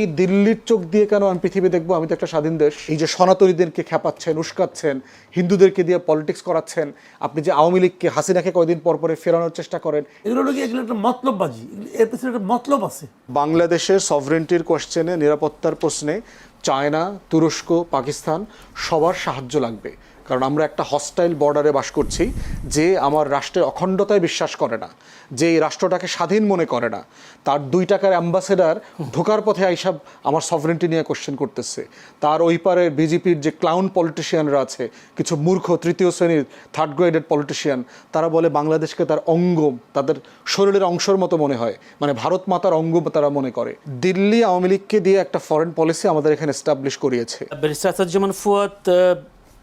এই দিল্লির চোখ দিয়ে কেন আমি পৃথিবী দেখবো? আমি তো একটা স্বাধীন দেশ। এই যে সনাতনীদেরকে খেপাচ্ছেন, উস্কাচ্ছেন, হিন্দুদেরকে দিয়ে পলিটিক্স করাচ্ছেন, আপনি যে আওয়ামী লীগকে, হাসিনাকে কয়দিন পর পরে ফেরানোর চেষ্টা করেন, এগুলো একটা মতলববাজি, এর পেছনে একটা মতলব আছে। বাংলাদেশের সভরেন্টির কোশ্চেনে, নিরাপত্তার প্রশ্নে চায়না, তুরস্ক, পাকিস্তান সবার সাহায্য লাগবে। কারণ আমরা একটা হস্টাইল বর্ডারে বাস করছি, যে আমার রাষ্ট্রের অখণ্ডতায় বিশ্বাস করে না, যে এই রাষ্ট্রটাকে স্বাধীন মনে করে না, তার 2 টাকার অ্যাম্বাসেডার ঢোকার পথে আইসা আমার সভরেন্টি নিয়ে কোশ্চেন করতেছে। তার ওই পারে বিজেপির যে ক্লাউন পলিটিশিয়ানরা আছে, কিছু মূর্খ তৃতীয় শ্রেণীর থার্ড গ্রেডেড পলিটিশিয়ান, তারা বলে বাংলাদেশকে তার অঙ্গ, তাদের শরীরের অংশের মতো মনে হয়, মানে ভারত মাতার অঙ্গ তারা মনে করে। দিল্লি আওয়ামী লীগকে দিয়ে একটা ফরেন পলিসি আমাদের এখানে এস্টাবলিশ করিয়েছে। ব্যারিস্টার আসাদুজ্জামান ফুয়াদ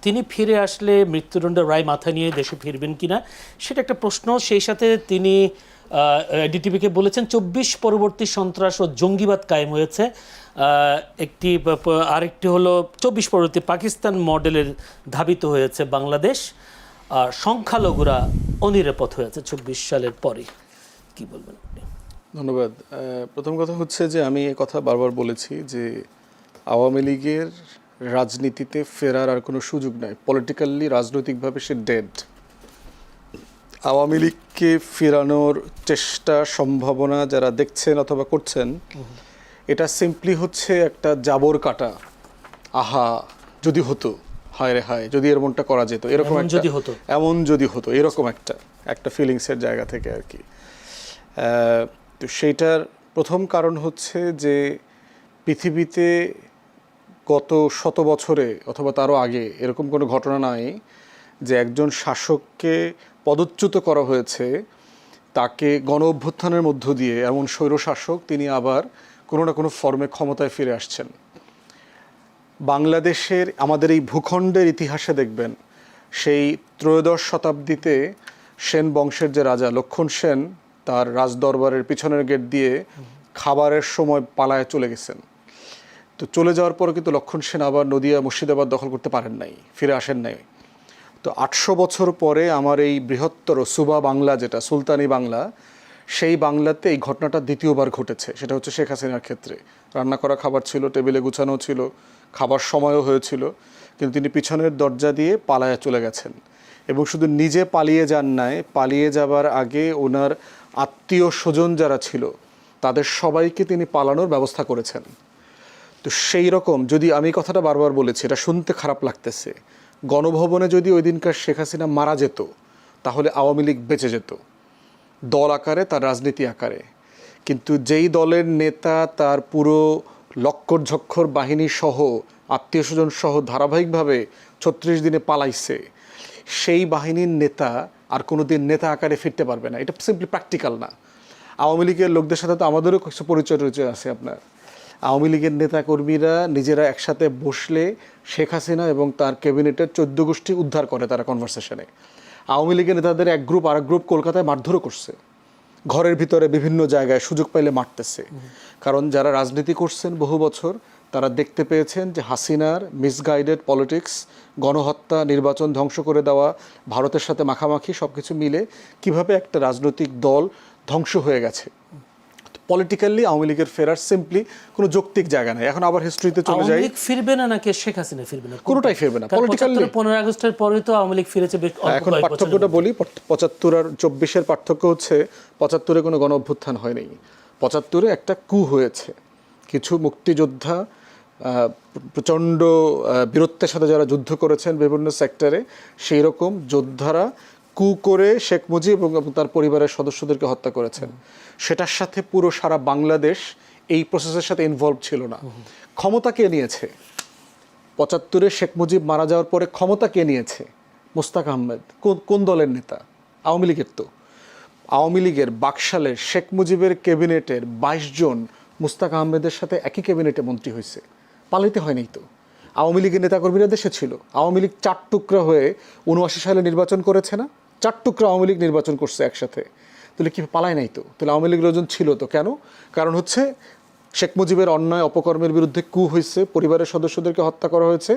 তিনি ফিরে আসলে মৃত্যুদণ্ডের রায় মাথায় নিয়ে দেশে ফিরবেন কিনা সেটা একটা প্রশ্ন। সেই সাথে তিনি ডিটিভিকে বলেছেন 24 পরবর্তী সন্ত্রাস ও জঙ্গিবাদ কায়েম হয়েছে। আরেকটি হলো 24 পরবর্তী পাকিস্তান মডেলের ধাবিত হয়েছে বাংলাদেশ, আর সংখ্যালঘুরা অনিরাপদ হয়েছে 24 সালের পরে। কি বলবেন আপনি? ধন্যবাদ। প্রথম কথা হচ্ছে যে আমি এ কথা বারবার বলেছি যে আওয়ামী লীগের রাজনীতিতে ফেরার আর কোনো সুযোগ নাই। পলিটিক্যালি, রাজনৈতিকভাবে সে ডেড। আওয়ামী লীগকে ফেরানোর চেষ্টা, সম্ভাবনা যারা দেখছেন অথবা করছেন, এটা সিম্পলি হচ্ছে একটা জাবর কাটা। আহা যদি হতো, হায় রে হায় যদি এমনটা করা যেত, এরকম যদি হতো, এমন যদি হতো, এরকম একটা ফিলিংসের জায়গা থেকে আর কি। তো সেইটার প্রথম কারণ হচ্ছে যে পৃথিবীতে গত 100 বছরে অথবা তারও আগে এরকম কোনো ঘটনা নাই যে একজন শাসককে পদচ্যুত করা হয়েছে, তাকে গণ অভ্যুত্থানের মধ্য দিয়ে এমন স্বৈরশাসক তিনি আবার কোনো না কোনো ফর্মে ক্ষমতায় ফিরে আসছেন। বাংলাদেশের, আমাদের এই ভূখণ্ডের ইতিহাসে দেখবেন সেই 13শ শতাব্দীতে সেন বংশের যে রাজা লক্ষণ সেন তার রাজদরবারের পিছনের গেট দিয়ে খাবারের সময় পালায় চলে গেছেন। তো চলে যাওয়ার পরে কিন্তু লক্ষণ সেন আবার নদিয়া মুর্শিদাবাদ দখল করতে পারেন নাই, ফিরে আসেন নাই। তো 800 বছর পরে আমার এই বৃহত্তর সুবা বাংলা, যেটা সুলতানি বাংলা, সেই বাংলাতে এই ঘটনাটা দ্বিতীয়বার ঘটেছে। সেটা হচ্ছে শেখ হাসিনার ক্ষেত্রে। রান্না করা খাবার ছিল, টেবিলে গুছানো ছিল, খাবার সময়ও হয়েছিল, কিন্তু তিনি পিছনের দরজা দিয়ে পালায়া চলে গেছেন। এবং শুধু নিজে পালিয়ে যান নাই, পালিয়ে যাবার আগে ওনার আত্মীয় স্বজন যারা ছিল তাদের সবাইকে তিনি পালানোর ব্যবস্থা করেছেন। তো সেই রকম, যদি আমি কথাটা বারবার বলেছি, এটা শুনতে খারাপ লাগতেছে, গণভবনে যদি ওই দিনকার শেখ হাসিনা মারা যেত তাহলে আওয়ামী লীগ বেঁচে যেত, দল আকারে, তার রাজনীতি আকারে। কিন্তু যেই দলের নেতা তার পুরো লক্কর ঝক্কর বাহিনী সহ, আত্মীয় স্বজন সহ ধারাবাহিকভাবে 36 দিনে পালাইছে, সেই বাহিনীর নেতা আর কোনো দিন নেতা আকারে ফিরতে পারবে না। এটা সিম্পলি প্র্যাকটিক্যাল না। আওয়ামী লীগের লোকদের সাথে তো আমাদেরও কিছু পরিচয় আছে। আপনার আওয়ামী লীগের নেতাকর্মীরা নিজেরা একসাথে বসলে শেখ হাসিনা এবং তার ক্যাবিনেটের 14 গোষ্ঠী উদ্ধার করে তারা কনভারসেশনে। আওয়ামী লীগের নেতাদের এক গ্রুপ আরেক গ্রুপ কলকাতায় মারধরও করছে, ঘরের ভিতরে বিভিন্ন জায়গায় সুযোগ পাইলে মারতেছে। কারণ যারা রাজনীতি করছেন বহু বছর, তারা দেখতে পেয়েছেন যে হাসিনার মিসগাইডেড পলিটিক্স, গণহত্যা, নির্বাচন ধ্বংস করে দেওয়া, ভারতের সাথে মাখামাখি সব কিছু মিলে কিভাবে একটা রাজনৈতিক দল ধ্বংস হয়ে গেছে। পলিটিক্যালি আওয়ামী লীগের ফেরার সিম্পলি কোনো যৌক্তিক জায়গা নাই। এখন আবার হিস্ট্রিতে চলে যাই, আওয়ামী লীগ ফিরবে না নাকি শেখ হাসিনা ফিরবে না? কোনোটাই ফিরবে না। পলিটিক্যালি 15 আগস্টের পরে তো আওয়ামী লীগ ফিরেছে। এখন পার্থক্যটা বলি, 75 আর 24-এর পার্থক্য হচ্ছে 75-এ কোনো গণ অভ্যুত্থান হয়নি, 75-এ একটা কু হয়েছে। কিছু মুক্তিযোদ্ধা প্রচণ্ড বীরত্বের সাথে যারা যুদ্ধ করেছেন বিভিন্ন সেক্টরে, সেই রকম যোদ্ধারা কু করে শেখ মুজিব এবং তার পরিবারের সদস্যদেরকে হত্যা করেছেন। সেটার সাথে পুরো সারা বাংলাদেশ এই প্রসেসের সাথে ইনভলভ ছিল না। ক্ষমতা কে নিয়েছে? 75-এ শেখ মুজিব মারা যাওয়ার পরে ক্ষমতা কে নিয়েছে? মোস্তাক আহমেদ। কোন দলের নেতা? আওয়ামী লীগের। তো আওয়ামী লীগের বাকশালের শেখ মুজিবের ক্যাবিনেটের 22 জন মোস্তাক আহমেদের সাথে একই ক্যাবিনেটে মন্ত্রী হয়েছে, পালাইতে হয়নি তো। আওয়ামী লীগের নেতাকর্মীরা দেশে ছিল। আওয়ামী লীগ 4 টুকরা হয়ে 79 সালে নির্বাচন করেছে না? 4 টুকরা আওয়ামী লীগ নির্বাচন করছে একসাথে। তাহলে কি পালায় নাই তো? তাহলে আওয়ামী লীগের লোকজন ছিল তো। কেন? কারণ হচ্ছে শেখ মুজিবের অন্যায় অপকর্মের বিরুদ্ধে কু হয়েছে, পরিবারের সদস্যদেরকে হত্যা করা হয়েছে,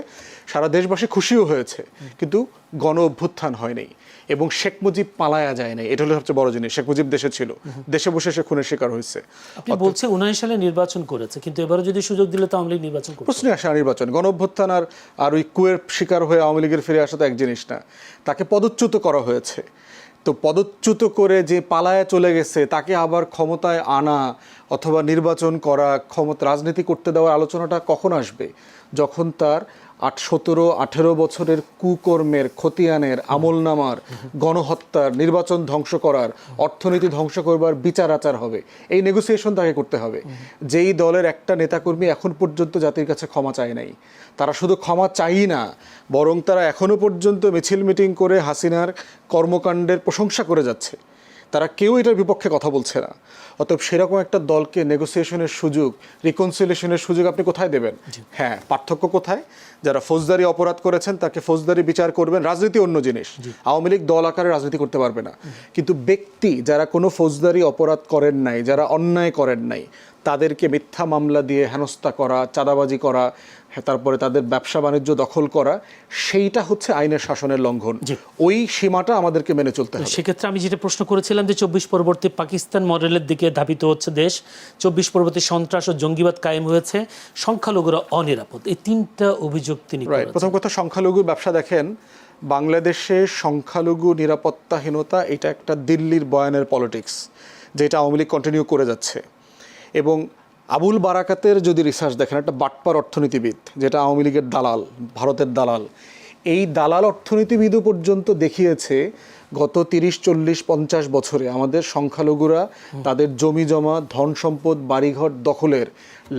সারা দেশবাসী খুশিও হয়েছে, কিন্তু গণ অভ্যুত্থান হয়নি এবং শেখ মুজিব পালায়া যায় নাই। এটা হলো সবচেয়ে বড় জিনিস। শেখ মুজিব দেশে ছিল, দেশে বসে সে খুনের শিকার হয়েছে। আপনি বলছে 19 সালে নির্বাচন করেছে, কিন্তু এবারে যদি সুযোগ দিলে তো আওয়ামী লীগ নির্বাচন করবে। প্রশ্নই আসে না নির্বাচন। গণ অভ্যুত্থান আর ওই কুয়ের শিকার হয়ে আওয়ামী লীগের ফিরে আসা তো এক জিনিস না। তাকে পদচ্যুত করা হয়েছে, তো পদচ্যুত করে যে পালায়া চলে গেছে তাকে আবার ক্ষমতায় আনা অথবা নির্বাচন করা, ক্ষমতা রাজনীতি করতে দেওয়ার আলোচনাটা কখন আসবে? যখন তার 17-18 বছরের কুকর্মের, খতিয়ানের, আমলনামার, গণহত্যার, নির্বাচন ধ্বংস করার, অর্থনীতি ধ্বংস করবার বিচার আচার হবে। এই নেগোসিয়েশন তাকে করতে হবে। যেই দলের একটা নেতাকর্মী এখন পর্যন্ত জাতির কাছে ক্ষমা চায় নাই, তারা শুধু ক্ষমা চাই না, বরং তারা এখনো পর্যন্ত মিছিল মিটিং করে হাসিনার কর্মকাণ্ডের প্রশংসা করে যাচ্ছে। তারা কেউ এটার বিপক্ষে কথা বলছে না। অতএব সেরকম একটা দলকে নেগোসিয়েশনের সুযোগ, রিকনসিলিয়েশনের সুযোগ আপনি কোথায় দেবেন? হ্যাঁ, পার্থক্য কোথায়? যারা ফৌজদারি অপরাধ করেছেন তাকে ফৌজদারি বিচার করবেন, রাজনীতি অন্য জিনিস। আওয়ামী লীগ দল আকারে রাজনীতি করতে পারবে না, কিন্তু ব্যক্তি যারা কোনো ফৌজদারি অপরাধ করেন নাই, যারা অন্যায় করেন নাই, তাদেরকে মিথ্যা মামলা দিয়ে হেনস্থা করা, চাঁদাবাজি করা, তারপরে তাদের ব্যবসা বাণিজ্য দখল করা, সেইটা হচ্ছে আইনের শাসনের লঙ্ঘন। ওই সীমাটা আমাদেরকে মেনে চলতে হবে। সেক্ষেত্রে আমি যেটা প্রশ্ন করেছিলাম যে 24 পরবর্তী পাকিস্তান মডেলের দিকে ধাবিত হচ্ছে দেশ, 24 পরবর্তী সন্ত্রাস ও জঙ্গিবাদ কায়েম হয়েছে, সংখ্যালঘুরা অনিরাপদ, এই তিনটা অভিযোগ তিনি করেছেন। প্রথম কথা, সংখ্যালঘুর ব্যবসা দেখেন। বাংলাদেশে সংখ্যালঘু নিরাপত্তাহীনতা এটা একটা দিল্লির বয়ানের পলিটিক্স, যেটা আওয়ামী লীগ কন্টিনিউ করে যাচ্ছে। এবং আবুল বারাকাতের যদি রিসার্চ দেখেন, একটা বাটপার অর্থনীতিবিদ, যেটা আওয়ামী লীগের দালাল, ভারতের দালাল, এই দালাল অর্থনীতিবিদও পর্যন্ত দেখিয়েছে গত 30-40-50 বছরে আমাদের সংখ্যালঘুরা তাদের জমি জমা, ধন সম্পদ, বাড়িঘর দখলের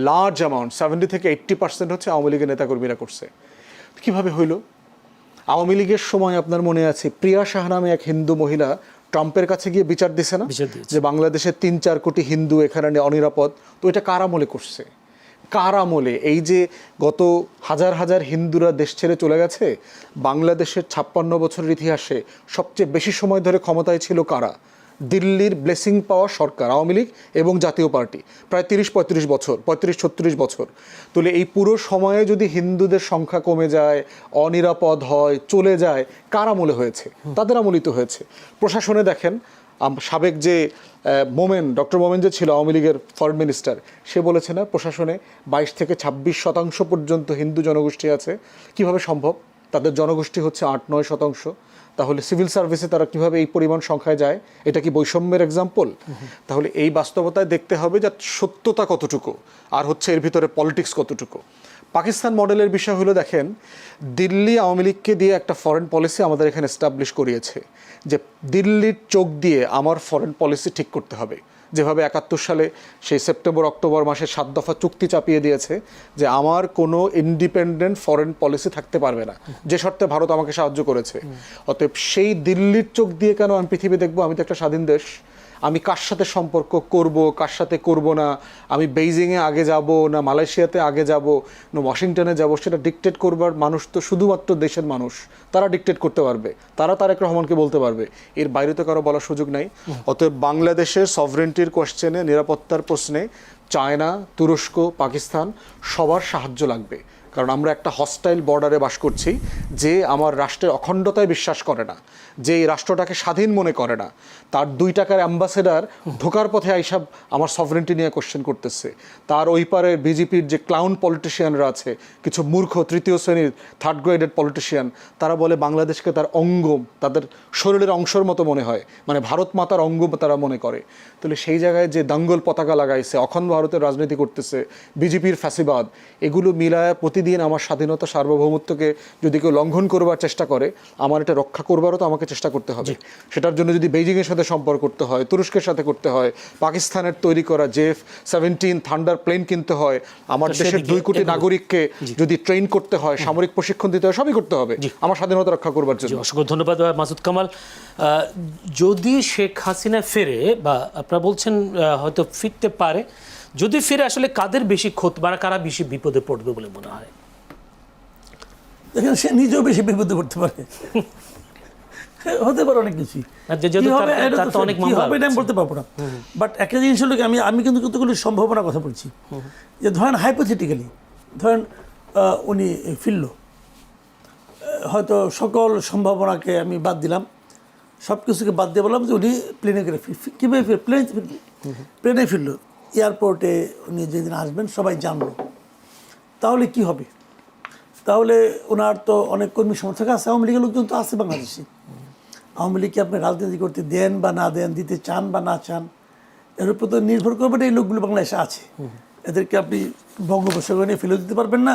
লার্জ অ্যামাউন্ট 70-80% হচ্ছে আওয়ামী লীগের নেতাকর্মীরা করছে। কীভাবে হইল? আওয়ামী লীগের সময় আপনার মনে আছে প্রিয়া শাহ নামে এক হিন্দু মহিলা ট্রাম্পের কাছে গিয়ে বিচার দিছে না, যে বাংলাদেশের 3-4 কোটি হিন্দু এখানে অনিরাপদ। তো এটা কার আমলে করছে? কার আমলে? এই যে গত হাজার হাজার হিন্দুরা দেশ ছেড়ে চলে গেছে, বাংলাদেশের 56 বছরের ইতিহাসে সবচেয়ে বেশি সময় ধরে ক্ষমতায় ছিল কারা? দিল্লির ব্লেসিং পাওয়া সরকার, আওয়ামী লীগ এবং জাতীয় পার্টি, প্রায় 30-35 বছর, 35-36 বছর। তাহলে এই পুরো সময়ে যদি হিন্দুদের সংখ্যা কমে যায়, অনিরাপদ হয়, চলে যায়, কার আমলে হয়েছে? তাদের আমলিত হয়েছে। প্রশাসনে দেখেন, সাবেক যে ডক্টর মোমেন যে ছিল আওয়ামী লীগের ফরেন মিনিস্টার, সে বলেছে না প্রশাসনে 22-26% পর্যন্ত হিন্দু জনগোষ্ঠী আছে। কিভাবে সম্ভব? তাদের জনগোষ্ঠী হচ্ছে 8-9%। তাহলে সিভিল সার্ভিসে তারা কিভাবে এই পরিমাণ সংখ্যায় যায়? এটা কি বৈষম্যের এক্সাম্পল? তাহলে এই বাস্তবতায় দেখতে হবে যে সত্যতা কতটুকু আর হচ্ছে এর ভিতরে পলিটিক্স কতটুকু। পাকিস্তান মডেলের বিষয় হলো, দেখেন, দিল্লি আওয়ামী লীগকে দিয়ে একটা ফরেন পলিসি আমাদের এখানে এস্টাবলিশ করিয়েছে যে দিল্লির চোখ দিয়ে আমার ফরেন পলিসি ঠিক করতে হবে। যেভাবে 71 সালে সেই সেপ্টেম্বর-অক্টোবর মাসে 7 দফা চুক্তি চাপিয়ে দিয়েছে যে আমার কোনো ইন্ডিপেন্ডেন্ট ফরেন পলিসি থাকতে পারবে না, যে শর্তে ভারত আমাকে সাহায্য করেছে। অতএব সেই দিল্লির চোখ দিয়ে কেন আমি পৃথিবী দেখবো? আমি তো একটা স্বাধীন দেশ। আমি কার সাথে সম্পর্ক করব, কার সাথে করব না, আমি বেইজিংয়ে আগে যাব না মালয়েশিয়াতে আগে যাব না ওয়াশিংটনে যাব, সেটা ডিকটেট করবার মানুষ তো শুধুমাত্র দেশের মানুষ। তারা ডিকটেট করতে পারবে, তারা তারেক রহমানকে বলতে পারবে, এর বাইরে তো কারো বলার সুযোগ নাই। অতএব বাংলাদেশের সভরেন্টির কোয়েশ্চেনে, নিরাপত্তার প্রশ্নে চায়না, তুরস্ক, পাকিস্তান সবার সাহায্য লাগবে। কারণ আমরা একটা হস্টাইল বর্ডারে বাস করছি, যে আমার রাষ্ট্রের অখণ্ডতায় বিশ্বাস করে না, যে এই রাষ্ট্রটাকে স্বাধীন মনে করে না, তার 2 টাকার অ্যাম্বাসেডার ঢোকার পথে আইসব আমার সভরেন্টি নিয়ে কোশ্চেন করতেছে। তার ওই পারে বিজেপির যে ক্লাউন পলিটিশিয়ানরা আছে, কিছু মূর্খ 3য় শ্রেণীর 3rd গ্রেডেড পলিটিশিয়ান, তারা বলে বাংলাদেশকে তার অঙ্গ, তাদের শরীরের অংশের মতো মনে হয়, মানে ভারত মাতার অঙ্গ তারা মনে করে। তাহলে সেই জায়গায় যে দাঙ্গল পতাকা লাগাইছে, অখণ্ড ভারতের রাজনীতি করতেছে, বিজেপির ফ্যাসিবাদ, এগুলো মিলায় প্রতিদিন আমার স্বাধীনতা, সার্বভৌমত্বকে যদি কেউ লঙ্ঘন করবার চেষ্টা করে, আমার এটা রক্ষা করবারও তো আমাকে চেষ্টা করতে হবে। সেটার জন্য যদি বেইজিংয়ের সাথে সম্পর্ক করতে হয়, তুরস্কের সাথে করতে হয়, পাকিস্তানের তৈরি করা F-17 থান্ডার প্লেন কিনতে হয়, আমার দেশের 2 কোটি নাগরিককে যদি ট্রেন করতে হয়, সামরিক প্রশিক্ষণ দিতে হয়, সবই করতে হবে আমার স্বাধীনতা রক্ষা করবার জন্য। অসংখ্য ধন্যবাদ মাসুদ কামাল। যদি শেখ হাসিনা ফেরে, বা আপনারা বলছেন হয়তো ফিরতে পারে, যদি ফিরে আসলে কাদের বেশি ক্ষতি বা কারা বেশি বিপদে পড়বে বলে মনে হয়? দেখেন, সে নিজেও বেশি বিপদে পড়তে পারে। হতে পারে অনেক কিছুই। আর যে যেহেতু তার তো অনেক মামলা হবে এটা আমি বলতে পারবো না, বাট একটা জিনিস হলো কি, আমি কিন্তু কতগুলো সম্ভাবনার কথা বলছি। যে ধরেন হাইপোথেটিক্যালি, ধরেন উনি ফিরল, হয়তো সকল সম্ভাবনাকে আমি বাদ দিলাম, সব কিছুকে বাদ দিয়ে বললাম যে উনি প্লেনে করে কীভাবে প্লেনে ফিরলো, এয়ারপোর্টে উনি যেদিন আসবেন সবাই জানলো, তাহলে কি হবে? তাহলে ওনার তো অনেক কর্মী সমর্থক আছে, আওয়ামী লীগের লোকজন তো আছে বাংলাদেশে। আওয়ামী লীগকে আপনি রাজনীতি করতে দেন বা না দেন, দিতে চান বা না চান, এর উপর তো নির্ভর করবে এই লোকগুলো বাংলাদেশে আছে। এদেরকে আপনি বঙ্গোপসাগরে নিয়ে ফেলে দিতে পারবেন না,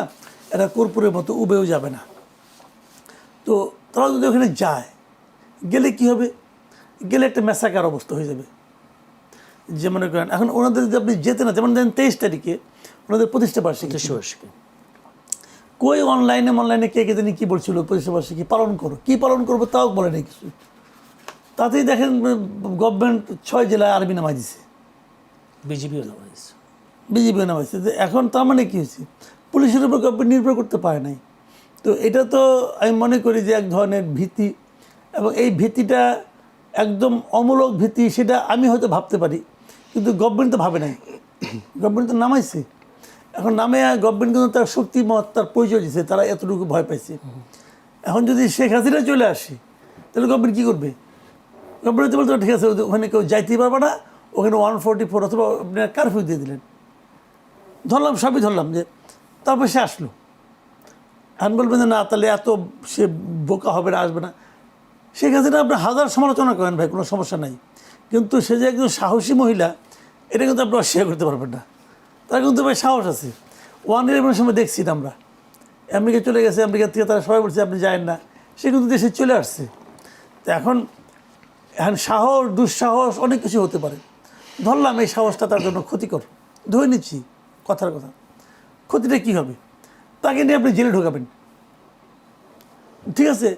এরা কর্পূরের মতো উবেও যাবে না। তো তারা যদি ওখানে যায়, গেলে কি হবে? গেলে একটা ম্যাসাকার অবস্থা হয়ে যাবে। যে মনে করেন এখন ওনাদের যদি আপনি যেতে না, যেমন ধরেন 23 তারিখে ওনাদের প্রতিষ্ঠা বার্ষিকী, কই অনলাইনে কে জানি কী বলছিল, প্রতিষ্ঠা বার্ষিকী পালন করো, কী পালন করবো তাও বলে নেই কিছু। তাতেই দেখেন গভর্নমেন্ট 6 জেলায় আর্মি নামাই দিছে, বিজেপিও নামাইছে। এখন তার মানে কী হয়েছে? পুলিশের উপর গভর্নমেন্ট নির্ভর করতে পারে নাই। তো এটা তো আমি মনে করি যে এক ধরনের ভীতি, এবং এই ভীতিটা একদম অমূলক ভীতি, সেটা আমি হয়তো ভাবতে পারি, কিন্তু গভর্নমেন্ট তো ভাবে নাই। গভর্নমেন্ট তো নামাইছে, এখন নামে গভর্নমেন্ট কিন্তু তার শক্তিমত, তার পরিচয় দিচ্ছে, তারা এতটুকু ভয় পাইছে। এখন যদি শেখ হাসিনা চলে আসে, তাহলে গভর্নমেন্ট কী করবে? গভর্নমেন্ট তো বলতে ঠিক আছে, ওখানে কেউ যাইতেই পারবে না, ওখানে 144 অথবা আপনি কারফিউ দিয়ে দিলেন, ধরলাম, সবই ধরলাম, যে তারপর সে আসলো। এখন বলবেন যে না, তাহলে এত সে বোকা হবে না, আসবে না। শেখ হাসিনা আপনি হাজার সমালোচনা করেন ভাই, কোনো সমস্যা নাই, কিন্তু সে যে একজন সাহসী মহিলা, এটা কিন্তু আপনি অস্বীকার করতে পারবেন না। তার কিন্তু ভাই সাহস আছে। 1/11 সময় দেখছি আমরা, আমেরিকা চলে গেছে, আমেরিকা থেকে তারা সবাই বলছে আপনি যায়েন না, সে কিন্তু দেশে চলে আসছে। তো এখন সাহস, দুঃসাহস অনেক কিছু হতে পারে। ধরলাম এই সাহসটা তার জন্য ক্ষতিকর, ধরে নিচ্ছি কথার কথা, ক্ষতিটা কী হবে? তাকে নিয়ে আপনি জেলে ঢোকাবেন, ঠিক আছে,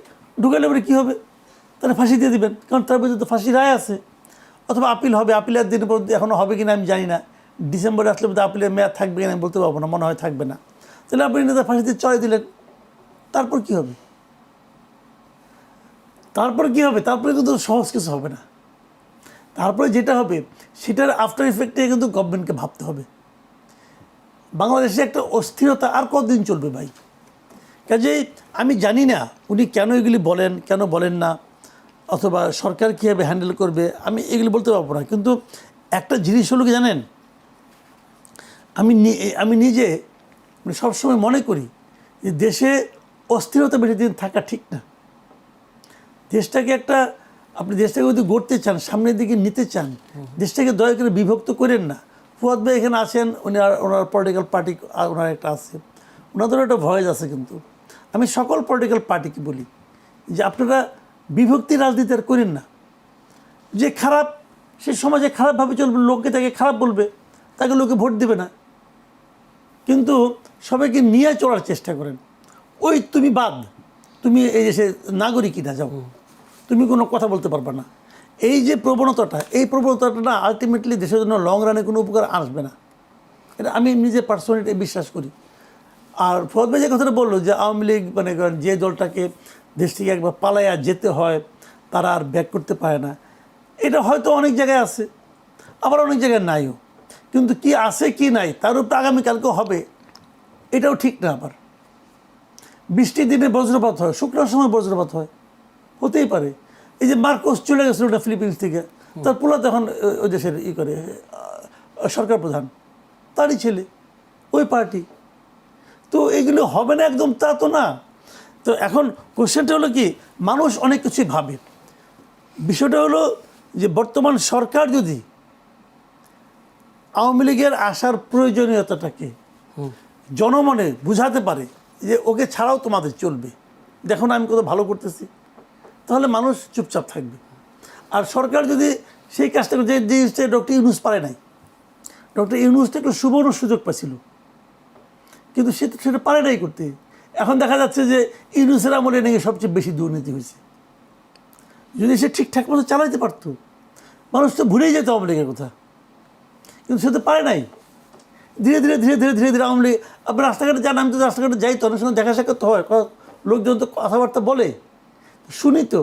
ঢুকালে পরে কী হবে? তাহলে ফাঁসি দিয়ে দিবেন, কারণ তার বিরুদ্ধে তো ফাঁসি রায় আছে। অথবা আপিল হবে, আপিলের দিন পর এখনও হবে কিনা আমি জানি না, ডিসেম্বরে আসলে বোধহয় আপিলের মেয়াদ থাকবে কিনা আমি বলতে পারবো না, মনে হয় থাকবে না। তাহলে আপনি তার ফাঁসিতে চড়াই দিলেন, তারপর কী হবে? তারপরে কিন্তু সহজ কিছু হবে না। তারপরে যেটা হবে, সেটার আফটার ইফেক্টে কিন্তু গভর্নমেন্টকে ভাবতে হবে। বাংলাদেশে একটা অস্থিরতা আর কতদিন চলবে ভাই? কাজেই আমি জানি না উনি কেন এগুলি বলেন, কেন বলেন না, অথবা সরকার কীভাবে হ্যান্ডেল করবে, আমি এগুলি বলতে পারবো না। কিন্তু একটা জিনিস হলো কি জানেন, আমি নিজে সবসময় মনে করি যে দেশে অস্থিরতা বেশি দিন থাকা ঠিক না। দেশটাকে আপনি দেশটাকে যদি গড়তে চান, সামনের দিকে নিতে চান, দেশটাকে দয়া করে বিভক্ত করেন না। ফুয়াদ ভাই এখানে আছেন, উনি ওনার পলিটিক্যাল পার্টি ওনার একটা আছে, ওনাদেরও একটা ভয়েস আছে। কিন্তু আমি সকল পলিটিক্যাল পার্টিকে বলি যে আপনারা বিভক্তি রাজনীতি আর করেন না। যে খারাপ, সে সমাজে খারাপভাবে চলবে, লোকে তাকে খারাপ বলবে, তাকে লোকে ভোট দেবে না। কিন্তু সবাইকে নিয়ে চলার চেষ্টা করেন। ওই তুমি বাদ, তুমি এই দেশে নাগরিকই না, যাও, তুমি কোনো কথা বলতে পারবে না। এই যে প্রবণতাটা না আলটিমেটলি দেশের জন্য লং রানে কোনো উপকার আসবে না, এটা আমি নিজে পার্সোনালি বিশ্বাস করি। আর ফুয়াদ ভাই যে কথাটা বললো যে আওয়ামী লীগ মানে যে দলটাকে দেশ থেকে একবার পালাইয়া যেতে হয়, তারা আর ব্যাক করতে পারে না, এটা হয়তো অনেক জায়গায় আছে, আবার অনেক জায়গায় নাইও। কিন্তু কি আছে কি নাই তার উপর আগামীকালকেও হবে, এটাও ঠিক না। আবার বৃষ্টির দিনে বজ্রপাত হয়, শুকনোর সময় বজ্রপাত হয়, হতেই পারে। এই যে মার্কোস চলে গেছিল ওটা ফিলিপিন্স থেকে, তার পোলা তখন ওই দেশের করে সরকার প্রধান, তারই ছেলে, ওই পার্টি। তো এগুলো হবে না একদম, তা তো না। তো এখন কোশ্চেনটা হলো কি, মানুষ অনেক কিছুই ভাবে। বিষয়টা হলো যে বর্তমান সরকার যদি আওয়ামী লীগের আসার প্রয়োজনীয়তাটাকে জনমনে বুঝাতে পারে যে ওকে ছাড়াও তোমাদের চলবে, দেখো না আমি কত ভালো করতেছি, তাহলে মানুষ চুপচাপ থাকবে। আর সরকার যদি সেই কাজটা যে জিনিসটা ডক্টর ইউনূস পারে নাই, ডক্টর ইউনূসটা একটু সুবর্ণ সুযোগ পাচ্ছিল, কিন্তু সেটা পারে নাই করতে। এখন দেখা যাচ্ছে যে ইউনূসের আমলে নাকি সবচেয়ে বেশি দুর্নীতি হয়েছে। যদি সে ঠিকঠাক মতো চালাইতে পারতো, মানুষ তো ভুলেই যেত আওয়ামী লীগের কথা, কিন্তু সে তো পারে নাই। ধীরে ধীরে ধীরে ধীরে ধীরে ধীরে আওয়ামী লীগ, আপনি রাস্তাঘাটে যান, আমি তো রাস্তাঘাটে যাই তো, অনেক সময় দেখা সাক্ষাৎ হয়, লোকজন তো কথাবার্তা বলে, শুনি তো।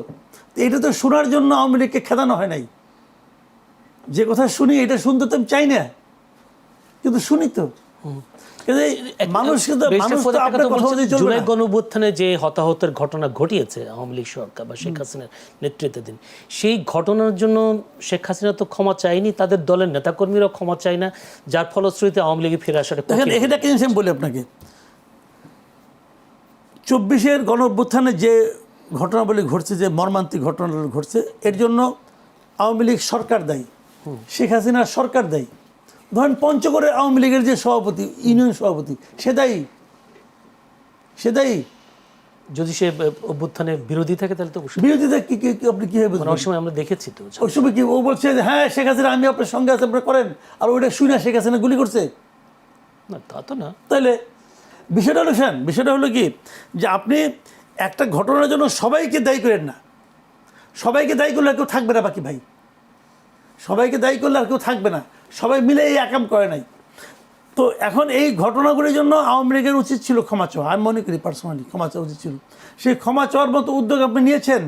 এটা তো শোনার জন্য আওয়ামী লীগকে খেদানো হয় নাই। যে কথা শুনি এটা শুনতে তো আমি চাই না, কিন্তু শুনি তো। মানুষ কিন্তু আপনার কথা অনুযায়ী চলবে জুলাই না। গণঅভ্যুত্থানে যে হতাহতের ঘটনা ঘটিয়েছে আওয়ামী লীগ সরকার বা শেখ হাসিনার নেতৃত্বাধীন, সেই ঘটনার জন্য শেখ হাসিনা তো ক্ষমা চায়নি, তাদের দলের নেতাকর্মীরাও ক্ষমা চায় না, যার ফলশ্রুতিতে আওয়ামী লীগে ফিরে আসাটা দেখেন, এখানে একটা জিনিস আমি বলি আপনাকে, 24-এর গণঅভ্যুত্থানে যে ঘটনাবলী ঘটছে, যে মর্মান্তিক ঘটনাগুলো ঘটছে, এর জন্য আওয়ামী লীগ সরকার দায়ী, শেখ হাসিনার সরকার দায়ী। ধরেন পঞ্চগড়ের আওয়ামী লীগের যে সভাপতি, ইউনিয়ন সভাপতি, সে দায়ী। যদি সে অভ্যুত্থানের বিরোধী থাকে তাহলে তো অবশ্যই। বিরোধিতা কি আপনি কীভাবে বুঝবেন? অনেক সময় আমরা দেখেছি তো। ওই সময় কি ও বলছে যে হ্যাঁ শেখ হাসিনা আমি আপনার সঙ্গে আছে, আপনারা করেন, আর ওইটা শুনে শেখ হাসিনা গুলি করছে? না, তা তো না। তাহলে বিষয়টা হলো কি, যে আপনি একটা ঘটনার জন্য সবাইকে দায়ী করেন না। সবাইকে দায়ী করলে আর কেউ থাকবে না বাকি ভাই, সবাইকে দায়ী করলে আর কেউ থাকবে না, সবাই মিলে এই একাম করে নাই। তো এখন এই ঘটনাগুলির জন্য আওয়ামী লীগের উচিত ছিল ক্ষমা চাওয়া, আমি মনে করি পার্সোনালি ক্ষমা চাওয়া উচিত ছিল। সেই ক্ষমা চাওয়ার মতো উদ্যোগ আপনি নিয়েছেন,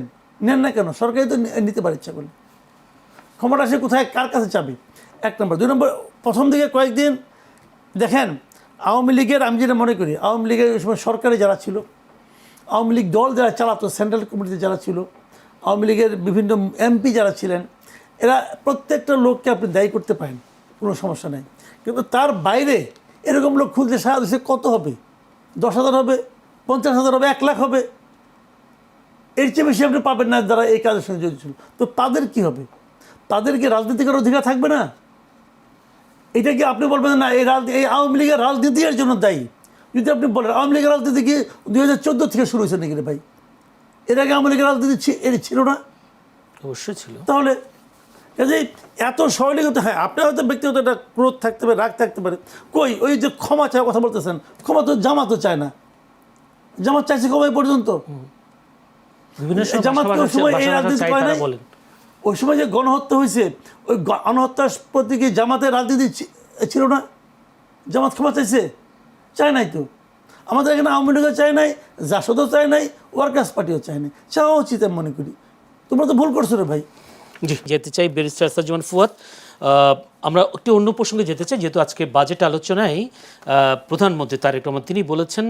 নেন না কেন? সরকারই তো নিতে পারে ইচ্ছা করলে। ক্ষমাটা সে কোথায়, কার কাছে চাবে? 1 নম্বর। 2 নম্বর, প্রথম দিকে কয়েকদিন দেখেন আওয়ামী লীগের, আমি যেটা মনে করি আওয়ামী লীগের ওই সময় সরকারে যারা ছিল, আওয়ামী লীগ দল যারা চালাতো, সেন্ট্রাল কমিটিতে যারা ছিল, আওয়ামী লীগের বিভিন্ন এমপি যারা ছিলেন, এরা প্রত্যেকটা লোককে আপনি দায়ী করতে পারেন, কোনো সমস্যা নেই। কিন্তু তার বাইরে এরকম লোক খুঁজতে সারা দেশে কত হবে? 10,000 হবে, 50,000 হবে, 1 লাখ হবে, এর চেয়ে বেশি আপনি পাবেন না যারা এই কাজের সঙ্গে জড়িত ছিল। তো তাদের কি হবে? তাদের কি রাজনীতি করার অধিকার থাকবে না? এটা কি আপনি বলবেন না এই আওয়ামী লীগের রাজনীতি এর জন্য দায়ী? যদি আপনি বলেন আওয়ামী লীগের রাজনীতি কি 2014 থেকে শুরু হয়েছে নাকি রে ভাই? এর আগে আওয়ামী লীগের রাজনীতি ছিল না? অবশ্যই ছিল। তাহলে কাজেই এত সরলীকতা, হ্যাঁ আপনার হয়তো ব্যক্তিগত একটা ক্রোধ থাকতে পারে, রাগ থাকতে পারে, কই ওই যে ক্ষমা চাওয়ার কথা বলতেছেন, ক্ষমা তো জামাতও চায় না। জামাত চাইছে ক্ষমা পর্যন্ত, বিভিন্ন জামাত ওই সময় এই রাজনীতি করে নাই। বলেন ওই সময় যে গণহত্যা হয়েছে, ওই গণহত্যার প্রতি কি জামাতের রাজনীতি ছিল না? জামাত ক্ষমা চাইছে? চায় নাই তো। আমাদের এখানে আওয়ামী লীগও চায় নাই, জাসদও চায় নাই, ওয়ার্কার্স পার্টিও চায় নাই। চাওয়া উচিত আমি মনে করি। তোমরা তো ভুল করছো রে ভাই। জি, যেতে চাই ব্যারিস্টার সাজ্জামান ফুয়াদ। আমরা একটি অন্য প্রসঙ্গে যেতে চাই, যেহেতু আজকে বাজেট আলোচনায় প্রধানমন্ত্রী তারেক রহমান তিনি বলেছেন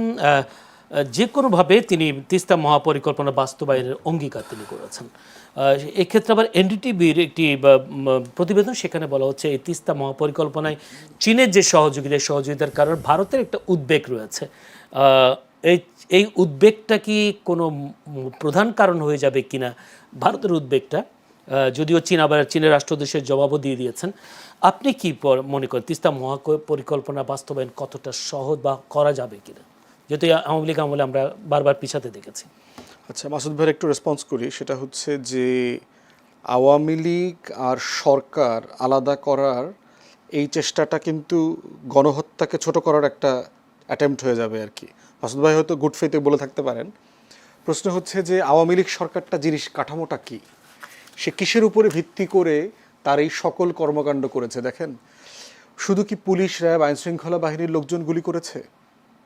যে কোনোভাবে তিনি তিস্তা মহাপরিকল্পনা বাস্তবায়নের অঙ্গীকার তিনি করেছেন। এক্ষেত্রে আবার এনডিটিভির একটি প্রতিবেদন, সেখানে বলা হচ্ছে এই তিস্তা মহাপরিকল্পনায় চীনের যে সহযোগিতার কারণে ভারতের একটা উদ্বেগ রয়েছে। এই উদ্বেগটা কি কোনো প্রধান কারণ হয়ে যাবে কিনা ভারতের উদ্বেগটা? যদিও চীনের রাষ্ট্রদূতের জবাবও দিয়ে দিয়েছেন। আপনি কি মনে করেন তিস্তা মহাপরিকল্পনা বাস্তবায়ন কতটা সহজ বা করা যাবে কিনা, যেহেতু আওয়ামী লীগ আমলে আমরা বারবার পিছাতে দেখেছি? আচ্ছা, মাসুদ ভাইয়ের একটু রেসপন্স করি। সেটা হচ্ছে যে আওয়ামী লীগ আর সরকার আলাদা করার এই চেষ্টাটা কিন্তু গণহত্যাকে ছোট করার একটা অ্যাটেম্প্ট হয়ে যাবে আর কি। মাসুদ ভাই হয়তো গুড ফেইথে বলে থাকতে পারেন। প্রশ্ন হচ্ছে যে আওয়ামী লীগ সরকারটা জিনিস কাঠামোটা কী, সে কিসের উপরে ভিত্তি করে তার এই সকল কর্মকাণ্ড করেছে? দেখেন, শুধু কি পুলিশ, র্যাব, আইনশৃঙ্খলা বাহিনীর লোকজন গুলি করেছে?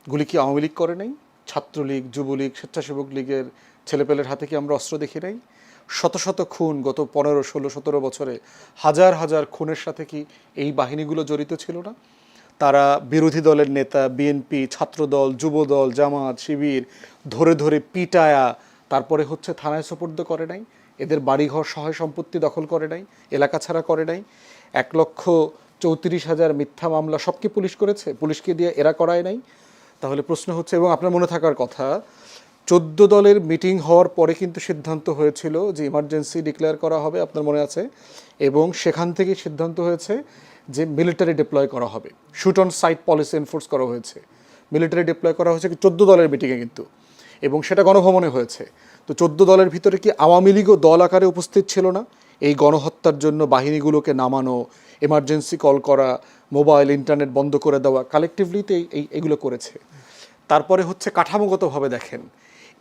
গুলি কি আওয়ামী লীগ করে নাই? ছাত্রলীগ, যুবলীগ, স্বেচ্ছাসেবক লীগের ছেলেপেলের হাতে কি আমরা অস্ত্র দেখি নাই? শত শত খুন গত 15, 16, 17 বছরে, হাজার হাজার খুনের সাথে কি এই বাহিনীগুলো জড়িত ছিল না? তারা বিরোধী দলের নেতা, বিএনপি, ছাত্রদল, যুবদল, জামাত, শিবির ধরে ধরে পিটায়া তারপরে হচ্ছে থানায় সোপর্দ করে নাই? এদের বাড়িঘর সহায় সম্পত্তি দখল করে নাই? এলাকা ছাড়া করে নাই? 1,34,000 মিথ্যা মামলা সব কি পুলিশ করেছে? পুলিশকে দিয়ে এরা করায় নাই? তাহলে প্রশ্ন হচ্ছে, এবং আপনার মনে থাকার কথা 14 দলের মিটিং হওয়ার পরে কিন্তু সিদ্ধান্ত হয়েছিল যে ইমার্জেন্সি ডিক্লেয়ার করা হবে, আপনার মনে আছে? এবং সেখান থেকে সিদ্ধান্ত হয়েছে যে মিলিটারি ডিপ্লয় করা হবে, shoot on sight policy enforce করা হয়েছে, মিলিটারি ডিপ্লয় করা হয়েছে 14 দলের মিটিংয়ে কিন্তু, এবং সেটা গণভবনে হয়েছে। তো 14 দলের ভিতরে কি আওয়ামী লীগও দল আকারে উপস্থিত ছিল না? এই গণহত্যার জন্য বাহিনীগুলোকে নামানো, এমার্জেন্সি কল করা, মোবাইল ইন্টারনেট বন্ধ করে দেওয়া, কালেকটিভলিতে এইগুলো করেছে। তারপরে হচ্ছে কাঠামোগতভাবে দেখেন,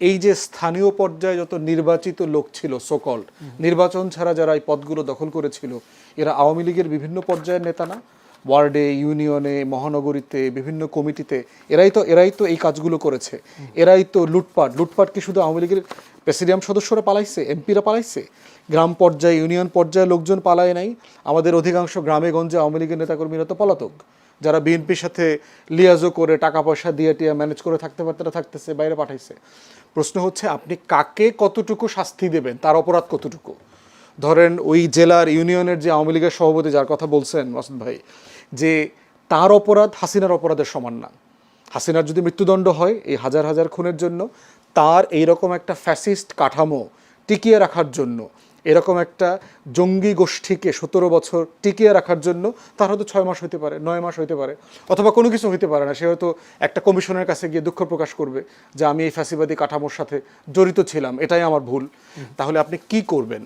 এই যে স্থানীয় পর্যায়ে যত নির্বাচিত লোক ছিল, সোকল্ড নির্বাচন ছাড়া যারা এই পদগুলো দখল করেছিল, এরা আওয়ামী লীগের বিভিন্ন পর্যায়ের নেতা না? ওয়ার্ডে, ইউনিয়নে, মহানগরীতে, বিভিন্ন কমিটিতে এরাই তো এই কাজগুলো করেছে। এরাই তো লুটপাট কি শুধু আওয়ামী লীগের প্রেসিডিয়াম সদস্যরা পালাইছে, এমপিরা পালাইছে, গ্রাম পর্যায়ে ইউনিয়ন পর্যায়ে লোকজন পালায় নাই। আমাদের অধিকাংশ গ্রামে গঞ্জে আওয়ামী লীগের নেতাকর্মীরা তো পলাতক, যারা বিএনপির সাথে লিয়াজো করে টাকা পয়সা দিয়ে টিয়া ম্যানেজ করে থাকতে পারতে থাকতেছে, বাইরে পাঠাইছে। প্রশ্ন হচ্ছে আপনি কাকে কতটুকু শাস্তি দেবেন, তার অপরাধ কতটুকু। ধরেন ওই জেলার ইউনিয়নের যে আওয়ামী লীগের সভাপতি যার কথা বলছেন মাসুদ ভাই, যে তার অপরাধ হাসিনার অপরাধের সমান না। হাসিনার যদি মৃত্যুদণ্ড হয় এই হাজার হাজার খুনের জন্য, তার এইরকম একটা ফ্যাসিস্ট কাঠামো টিকিয়ে রাখার জন্য, এরকম একটা জঙ্গি গোষ্ঠীকে 17 বছর টিকিয়ে রাখার জন্য তার হয়তো 6 মাস হইতে পারে, 9 মাস হইতে পারে, অথবা কোনো কিছু হইতে পারে না। সে হয়তো একটা কমিশনের কাছে গিয়ে দুঃখ প্রকাশ করবে যে আমি এই ফ্যাসিবাদী কাঠামোর সাথে জড়িত ছিলাম, এটাই আমার ভুল। তাহলে আপনি কি করবেন?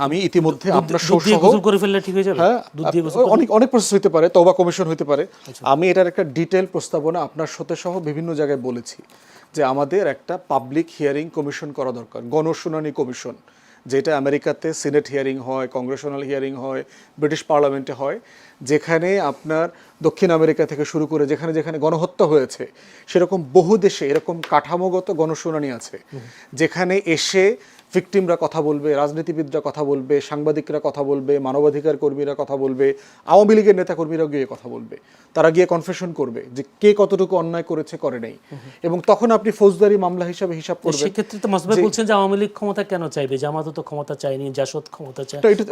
আমি ইতিমধ্যে আপনার করে ফেললে ঠিক হয়ে যাবে। হ্যাঁ, অনেক অনেক প্রসেস হইতে পারে, তওবা কমিশন হইতে পারে। আমি এটার একটা ডিটেল প্রস্তাবনা আপনার সাথে সহ বিভিন্ন জায়গায় বলেছি যে আমাদের একটা পাবলিক হিয়ারিং কমিশন করা দরকার, গণশুনানি কমিশন, যেটা আমেরিকাতে সিনেট হিয়ারিং হয়, কংগ্রেশনাল হিয়ারিং হয়, ব্রিটিশ পার্লামেন্টে হয়, যেখানে আপনার দক্ষিণ আমেরিকা থেকে শুরু করে যেখানে যেখানে গণহত্যা হয়েছে সেরকম বহু দেশে এরকম কাঠামোগত গণশুনানি আছে, যেখানে এসে ভিকটিমরা কথা বলবে, রাজনীতিবিদরা কথা বলবে, সাংবাদিকরা কথা বলবে, মানবাধিকার কর্মীরা কথা বলবে, আওয়ামী লীগের নেতাকর্মীরাও গিয়ে কথা বলবে, তারা গিয়ে কনফেশন করবে যে কে কতটুকু অন্যায় করেছে করে নেই, এবং তখন আপনি ফৌজদারি মামলা হিসাবে হিসাব করবেন। সেক্ষেত্রে তো মাসুদ ভাই বলছেন যে আওয়ামী লীগ ক্ষমতা কেন চাইবে, জামাতও তো ক্ষমতা চায়নি, জাসদ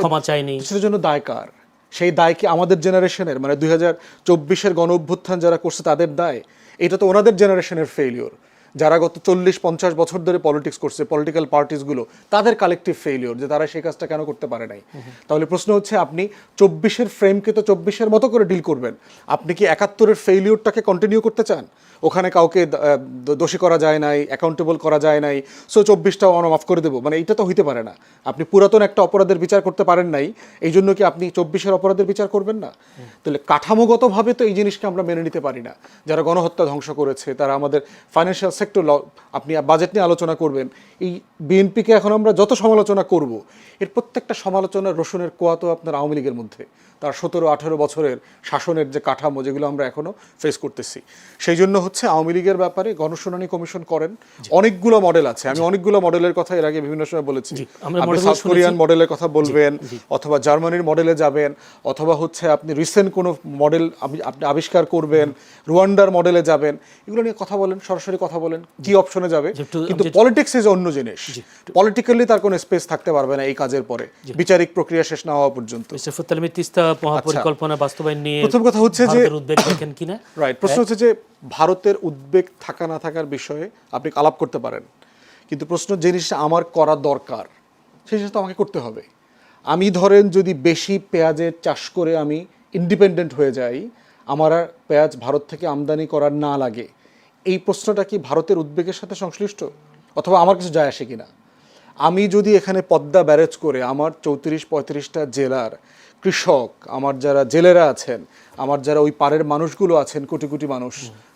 ক্ষমা চায়নি, সেটার জন্য দায় কার? সেই দায় কি আমাদের জেনারেশনের, মানে 2024-এর গণ অভ্যুত্থান যারা করছে তাদের দায়? এটা তো ওনাদের জেনারেশনের ফেইলিওর, যারা গত 40-50 বছর ধরে পলিটিক্স করছে, পলিটিক্যাল পার্টিসগুলো, তাদের কালেকটিভ ফেইলিওর যে তারা সেই কাজটা কেন করতে পারে নাই। তাহলে প্রশ্ন হচ্ছে আপনি 24-এর ফ্রেমকে তো 24-এর মতো করে ডিল করবেন, আপনি কি 71-এর ফেইলিওরটাকে কন্টিনিউ করতে চান? ওখানে কাউকে দোষী করা যায় নাই, অ্যাকাউন্টেবল করা যায় নাই, সো 24টাও আমরা মাফ করে দেবো, মানে এইটা তো হইতে পারে না। আপনি পুরাতন একটা অপরাধের বিচার করতে পারেন নাই, এই জন্য কি আপনি 24-এর অপরাধের বিচার করবেন না? তাহলে কাঠামোগতভাবে তো এই জিনিসকে আমরা মেনে নিতে পারি না। যারা গণহত্যা ধ্বংস করেছে, তারা আমাদের ফাইন্যান্সিয়াল সেক্টর, আপনি বাজেট নিয়ে আলোচনা করবেন, এই বিএনপিকে এখন আমরা যত সমালোচনা করব, এর প্রত্যেকটা সমালোচনার রসুনের কোয়া তো আপনার আওয়ামী লীগের মধ্যে, তার 17-18 বছরের শাসনের যে কাঠামো, যেগুলো আমরা এখনো ফেস করতেছি। সেই জন্য হচ্ছে আওয়ামী লীগের ব্যাপারে গণশুনানি কমিশন করেন। অনেকগুলো মডেল আছে, আমি অনেকগুলো মডেলের কথা এর আগে বিভিন্ন সময় বলেছি। আপনি সাউথ কোরিয়ান মডেলের কথা বলবেন, অথবা জার্মানির মডেলে যাবেন, অথবা হচ্ছে আপনি রিসেন্ট কোনো মডেল আপনি আবিষ্কার করবেন, রুয়ান্ডার মডেলে যাবেন, এগুলো নিয়ে কথা বলেন, সরাসরি কথা বলেন কি অপশনে যাবে। কিন্তু পলিটিক্স ইজ অন্য জিনিস, পলিটিক্যালি তার কোনো স্পেস থাকতে পারবে না এই কাজের পরে, বিচারিক প্রক্রিয়া শেষ না হওয়া পর্যন্ত। তিস্তা মহাপরিকল্পনা বাস্তবায়ন নিয়ে প্রথম কথা হচ্ছে যে উদ্বেগ দেখেন কিনা, রাইট, প্রশ্ন হচ্ছে যে ভারতের উদ্বেগ থাকা না থাকার বিষয়ে আপনি আলাপ করতে পারেন, কিন্তু প্রশ্ন জিনিসটা আমার করা দরকার সেই জিনিসটা আমাকে করতে হবে। আমি ধরেন যদি বেশি পেঁয়াজের চাষ করে আমি ইন্ডিপেন্ডেন্ট হয়ে যাই, আমার আর পেঁয়াজ ভারত থেকে আমদানি করার না লাগে, এই প্রশ্নটা কি ভারতের উদ্বেগের সাথে সংশ্লিষ্ট, অথবা আমার কিছু যায় আসে কিনা? আমি যদি এখানে পদ্মা ব্যারেজ করে আমার 34-35টা জেলার কৃষক, আমার যারা জেলেরা আছেন, আমার যারা ওই পাড়ের মানুষগুলো আছেন, কোটি কোটি মানুষ,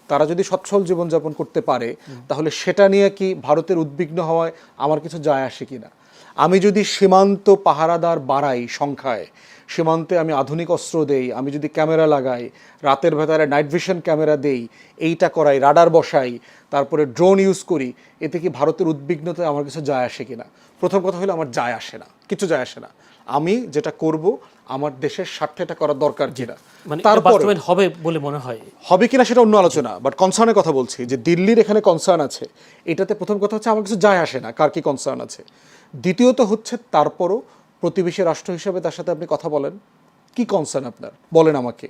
তারা যদি সচ্ছল জীবনযাপন করতে পারে, তাহলে সেটা নিয়ে কি ভারতের উদ্বিগ্ন হওয়ায় আমার কিছু যায় আসে কিনা? আমি যদি সীমান্ত পাহারাদার বাড়াই সংখ্যায়, সীমান্তে আমি আধুনিক অস্ত্র দেই, আমি যদি ক্যামেরা লাগাই, রাতের ভেতরে নাইট ভিশন ক্যামেরা দেই, এইটা করাই, রাডার বসাই, তারপরে ড্রোন ইউজ করি, এতে কি ভারতের উদ্বিগ্নতায় আমার কিছু যায় আসে কিনা? প্রথম কথা হলো আমার যায় আসে না, কিছু যায় আসে না। আমি যেটা করব আমার দেশের স্বার্থে এটা করা দরকার কিনা, তারপর হবে বলে মনে হয়, হবে কিনা সেটা অন্য আলোচনা। বাট কনসার্নের কথা বলছি, যে দিল্লির এখানে কনসার্ন আছে, এটাতে প্রথম কথা হচ্ছে আমার কিছু যায় আসে না কার কি কনসার্ন আছে। দ্বিতীয়ত হচ্ছে তারপরও প্রতিবেশী রাষ্ট্র হিসেবে তার সাথে আপনি কথা বলেন, কি কনসার্ন আপনার বলেন আমাকে,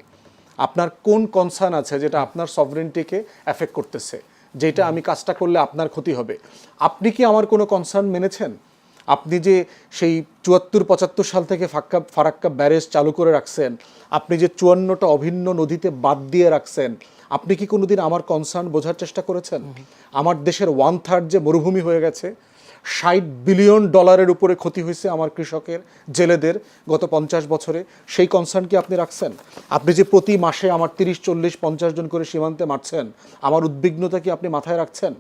আপনার কোন কনসার্ন আছে যেটা আপনার সভরেন্টিকে এফেক্ট করতেছে, যেটা আমি কাজটা করলে আপনার ক্ষতি হবে। আপনি কি আমার কোনো কনসার্ন মেনেছেন? আপনি যে সেই 74-75 সাল থেকে ফারাক্কা ব্যারেজ চালু করে রাখছেন, আপনি যে 54টা অভিন্ন নদীতে বাদ দিয়ে রাখছেন, আপনি কি কোনোদিন আমার কনসার্ন বোঝার চেষ্টা করেছেন? আমার দেশের 1/3 যে মরুভূমি হয়ে গেছে, $60 বিলিয়ন উপরে ক্ষতি হয়েছে আমার কৃষকের, জেলেদের গত 50 বছরে, সেই কনসার্ন কি আপনি রাখছেন? আপনি যে প্রতি মাসে আমার 30-40-50 জন করে সীমান্তে মারছেন, আমার উদ্বিগ্নতা কি আপনি মাথায় রাখছেন?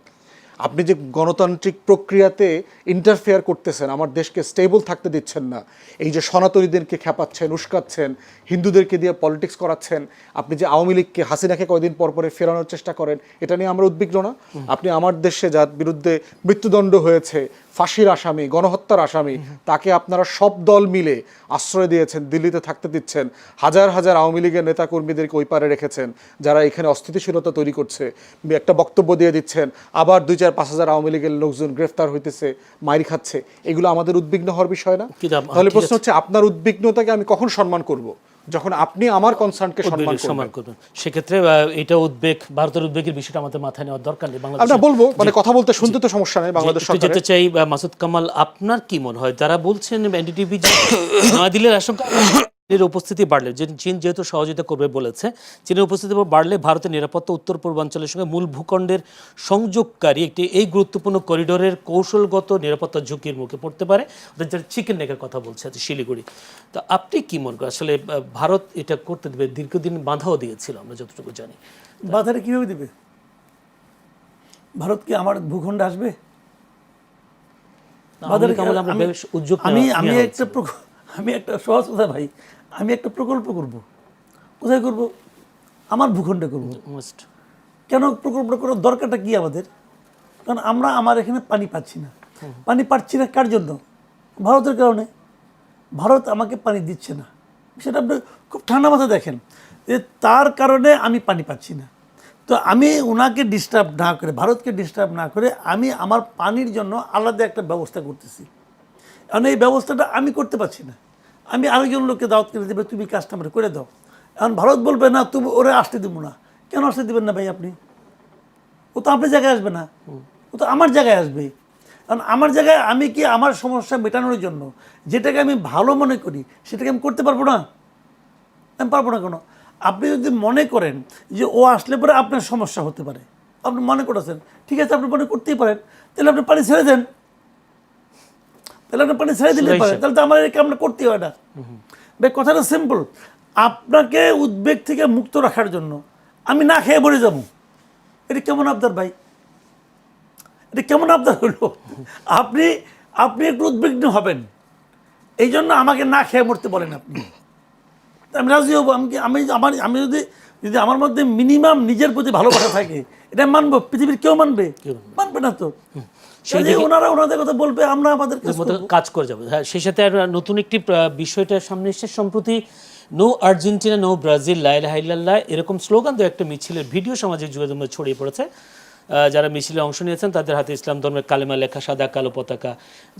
আপনি যে গণতান্ত্রিক প্রক্রিয়াতে ইন্টারফেয়ার করতেছেন, আমার দেশকে স্টেবল থাকতে দিচ্ছেন না, এই যে সনাতনীদেরকে খেপাচ্ছেন, উস্কাচ্ছেন, হিন্দুদেরকে দিয়ে পলিটিক্স করাচ্ছেন, আপনি যে আওয়ামী লীগকে, হাসিনাকে কয়দিন পর পরে ফেরানোর চেষ্টা করেন, এটা নিয়ে আমরা উদ্বিগ্ন না? আপনি আমার দেশে যার বিরুদ্ধে মৃত্যুদণ্ড হয়েছে, ফাঁসির আসামি, গণহত্যার আসামি, তাকে আপনারা সব দল মিলে আশ্রয় দিয়েছেন, দিল্লিতে থাকতে দিচ্ছেন, হাজার হাজার আওয়ামী লীগের নেতাকর্মীদেরকে ওই পারে রেখেছেন যারা এখানে অস্থিতিশীলতা তৈরি করছে, একটা বক্তব্য দিয়ে দিচ্ছেন, আবার 2-4-5 হাজার আওয়ামী লীগের লোকজন গ্রেফতার হইতেছে, মাইর খাচ্ছে, এগুলো আমাদের উদ্বিগ্ন হওয়ার বিষয় না? তাহলে প্রশ্ন হচ্ছে, আপনার উদ্বিগ্নতাকে আমি কখন সম্মান করব? যখন আপনি আমার কনসার্নকে সম্মান করবেন। সেক্ষেত্রে এটা উদ্বেগ, ভারতের উদ্বেগের বিষয়টা আমাদের মাথায় নেওয়ার দরকার নেই। আমরা বলবো, মানে কথা বলতে শুনতে তো সমস্যা নেই। বাংলাদেশ সরকার যেতে চাই মাসুদ কামাল, আপনার কি মনে হয় যারা বলছেন এনডিটিভি নয়াদিল্লির আশঙ্কা চীনের উপস্থিতি বাড়লে, চীন যেহেতু সহযোগিতা করবে বলেছে, চীনের উপস্থিতি বাড়লে ভারতের নিরাপত্তা উত্তর পূর্বাঞ্চলের সঙ্গে মূল ভূখণ্ডের সংযোগকারী একটি এই গুরুত্বপূর্ণ করিডোরের কৌশলগত নিরাপত্তা ঝুঁকির মুখে পড়তে পারে, যারা চিকেন নেকের কথা বলছে শিলিগুড়ি। তো আপনি কি মনে করেন আসলে ভারত এটা করতে দেবে? দীর্ঘদিন বাধাও দিয়েছিল আমরা যতটুকু জানি। বাধাটা কীভাবে দেবে? ভারত কি আমার ভূখণ্ডে আসবে? আমি একটা সহজ কথা ভাই, আমি একটা প্রকল্প করব, কোথায় করব? আমার ভূখণ্ডে করব। কেন প্রকল্পটা করার দরকারটা কি আমাদের? কারণ আমার এখানে পানি পাচ্ছি না। পানি পাচ্ছি না কার জন্য? ভারতের কারণে। ভারত আমাকে পানি দিচ্ছে না, সেটা আপনি খুব ঠান্ডা মাথায় দেখেন যে তার কারণে আমি পানি পাচ্ছি না। তো আমি ওনাকে ডিস্টার্ব না করে, ভারতকে ডিস্টার্ব না করে, আমি আমার পানির জন্য আলাদা একটা ব্যবস্থা করতেছি। কারণ এই ব্যবস্থাটা আমি করতে পারছি না, আমি আরেকজন লোককে দাওয়াত করে দেবে, তুমি কাজটা আমার করে দাও। এখন ভারত বলবে না, তুমি ওরে আসতে দেবো না। কেন আসতে দেবেন না ভাই আপনি? ও তো আপনার জায়গায় আসবে না, ও তো আমার জায়গায় আসবে। কারণ আমার জায়গায় আমি কি আমার সমস্যা মেটানোর জন্য যেটাকে আমি ভালো মনে করি সেটাকে আমি করতে পারবো না? আমি পারবো না কেন? আপনি যদি মনে করেন যে ও আসলে পরে আপনার সমস্যা হতে পারে, আপনি মনে করেছেন, ঠিক আছে, আপনি মনে করতেই পারেন, তাহলে আপনি পানি ছেড়ে দেন, তাহলে আপনি পানি ছেড়ে দিলেই পারেন, তাহলে তো আমার এই কামটা করতেই হয় না। ভাই কথাটা সিম্পল। আপনাকে উদ্বেগ থেকে মুক্ত রাখার জন্য আমি না খেয়ে মরে যাবো, এটা কেমন আবদার ভাই? এটা কেমন আবদার হলো? আপনি আপনি একটু উদ্বিগ্ন হবেন, এই জন্য আমাকে না খেয়ে মরতে বলেন আপনি, আমি রাজি হবো। আমি যদি আমার মধ্যে মিনিমাম নিজের প্রতি ভালোবাসা থাকে, এটা মানবো। পৃথিবীর কেউ মানবে? মানবে না তো। ওনারা ওনাদের কথা বলবে, আমরা আমাদের কাজ করে যাবো। হ্যাঁ, সেই সাথে নতুন একটি বিষয়টা সামনে এসেছে সম্প্রতি, নো আর্জেন্টিনা, নো ব্রাজিল, লা ইলাহা ইল্লাল্লাহ, এরকম স্লোগান দিয়ে একটা মিছিলের ভিডিও সামাজিক যোগাযোগ মাধ্যমে ছড়িয়ে পড়েছে। যারা মিছিলে অংশ নিয়েছেন তাদের হাতে ইসলাম ধর্মের কালেমা লেখা সাদা কালো পতাকা।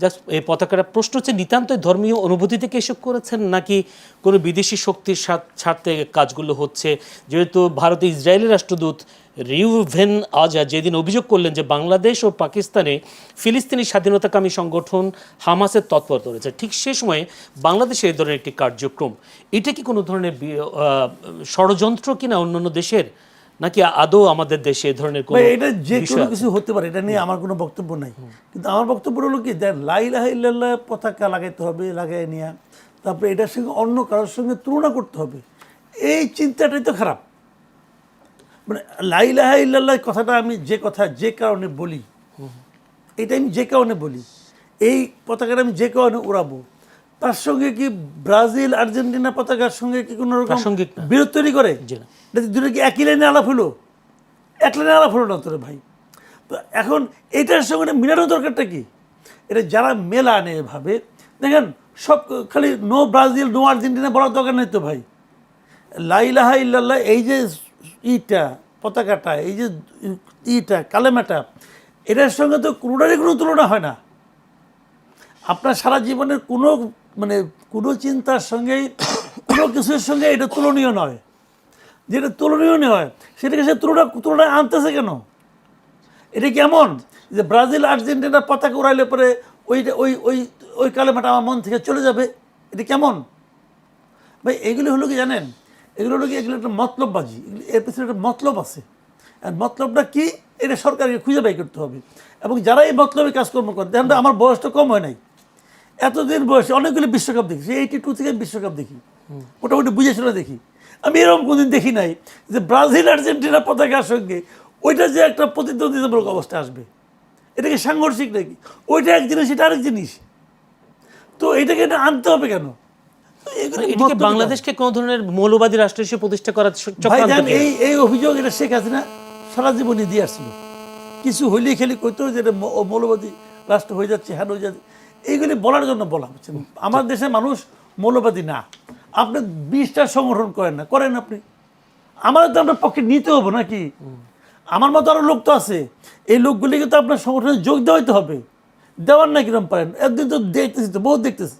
জাস্ট এই পতাকাটা, প্রশ্ন হচ্ছে নিতান্তই ধর্মীয় অনুভূতি থেকে এসব করেছেন নাকি কোনো বিদেশি শক্তির স্বার্থে কাজগুলো হচ্ছে? যেহেতু ভারতে ইসরায়েলের রাষ্ট্রদূত রিউভেন আজা যেদিন অভিযোগ করলেন যে বাংলাদেশ ও পাকিস্তানে ফিলিস্তিনি স্বাধীনতাকামী সংগঠন হামাসের তৎপরতা রয়েছে, ঠিক সে সময়ে বাংলাদেশে এই ধরনের একটি কার্যক্রম, এটা কি কোনো ধরনের ষড়যন্ত্র কিনা অন্যান্য দেশের, নাকি আদৌ আমাদের দেশে এই ধরনের কোনো? এটা যে কোনো কিছু হতে পারে, এটা নিয়ে আমার কোনো বক্তব্য নাই। কিন্তু আমার বক্তব্য হলো কি, লা ইলাহা ইল্লাল্লাহ পতাকা লাগাইতে হবে, লাগাই নিয়ে তারপরে এটার সঙ্গে অন্য কারোর সঙ্গে তুলনা করতে হবে, এই চিন্তাটাই তো খারাপ। মানে লা ইলাহা ইল্লাল্লাহ কথাটা আমি যে কারণে বলি, এটা আমি যে কারণে বলি, এই পতাকাটা আমি যে কারণে উড়াবো, তার সঙ্গে কি ব্রাজিল আর্জেন্টিনা পতাকার সঙ্গে কি কোনো রকম বিরোধ তৈরি করে? এটা দুটো কি একই লাইনে আলাপ হলো? এক লাইনে আলাপ হলো না তোরে ভাই। তো এখন এটার সঙ্গে মিলানোর দরকারটা কি? এটা যারা মেলানে এভাবে দেখেন, সব খালি নো ব্রাজিল, নো আর্জেন্টিনা বলার দরকার নেই তো ভাই। লা ইলাহা ইল্লাল্লাহ, এই যে পতাকাটা, এই যে কালেমাটা, এটার সঙ্গে তো কোনোটারই কোনো তুলনা হয় না। আপনার সারা জীবনের কোনো চিন্তার সঙ্গেই, কোনো কিছুর সঙ্গে এটা তুলনীয় নয়। যেটা তুলনীয় নয় সেটাকে সে তুলনায় আনতেছে কেন? এটা কেমন যে ব্রাজিল আর্জেন্টিনার পতাকা উড়াইলে পরে ওই কালেমাটা আমার মন থেকে চলে যাবে? এটা কেমন ভাই? এগুলি হলো কি জানেন, এগুলো একটা মতলববাজি, এর পিছনে একটা মতলব আছে। আর মতলবটা কি, এটা সরকারকে খুঁজে বাই করতে হবে। এবং যারা এই মতলবে কাজকর্ম করে, দেখেন আমার বয়সটা কম হয় নাই, এতদিন বয়সে অনেকগুলি বিশ্বকাপ দেখি, 82 থেকে বিশ্বকাপ দেখি, মোটামুটি বুঝে শুনে দেখি। আমি এরকম কোনদিন দেখি নাই যে ব্রাজিল আর্জেন্টিনা পতাকার সঙ্গে ওইটা যে একটা প্রতিদ্বন্দ্বিতামূলক অবস্থা আসবে। এটাকে সাংঘর্ষিক নাকি? ওইটা এক জিনিস, এটা আরেক জিনিস। তো এটাকে আনতে হবে কেন? বাংলাদেশকে কোন ধরনের মৌলবাদী রাষ্ট্র হিসেবে প্রতিষ্ঠা করার এই অভিযোগ এটা শেখ হাসিনা সারা জীবনই দিয়ে আসছিল। কিছু হইলে খেলি কইতো যে এটা মৌলবাদী রাষ্ট্র হয়ে যাচ্ছে, হ্যাঁ হয়ে যাচ্ছে, এইগুলি বলার জন্য বলা হচ্ছে। আমার দেশে মানুষ মৌলবাদী না। আপনি 20টা সংগঠন করেন না, করেন আপনি, আমাদের তো আপনার পক্ষে নিতে হবে নাকি? আমার মতো আরও লোক তো আছে, এই লোকগুলিকে তো আপনার সংগঠনে যোগ দেওয়াইতে হবে। দেওয়ার না কিরম পারেন, একদিন তো দেখতেছি, তো বহুত দেখতেছি,